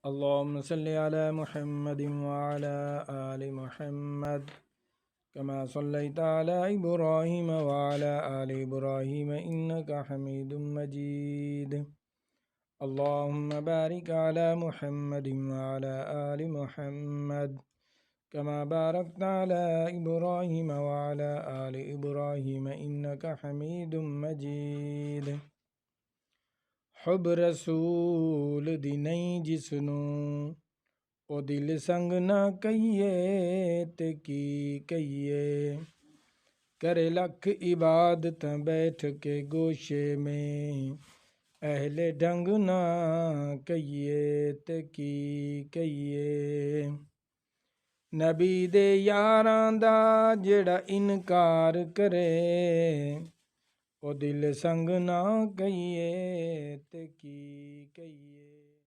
अल्लाहुम्मा सल्लि अला मुहम्मद व अला आलि मुहम्मद कमा सल्लैता अला इब्राहीम व अला आलि इब्राहीम इन्नका हमीदुम मजीद। अल्लाहुम्मा बारिक अला मुहम्मद व अला आलि मुहम्मद कमा बारकता अला इब्राहीम व अला आलि इब्राहीम इन्नका हमीदुम मजीद। हुब रसूल दी नहीं जिसनू ओ दिल संग ना कहिए ते की कहिए, करे लख इबादत बैठ के गोशे में, अहले ढंग ना कहिए ते की कहिए। नबी दे यारां दा जेड़ा इनकार करे, ओ दिल संग ना कहिए ते की कहिए।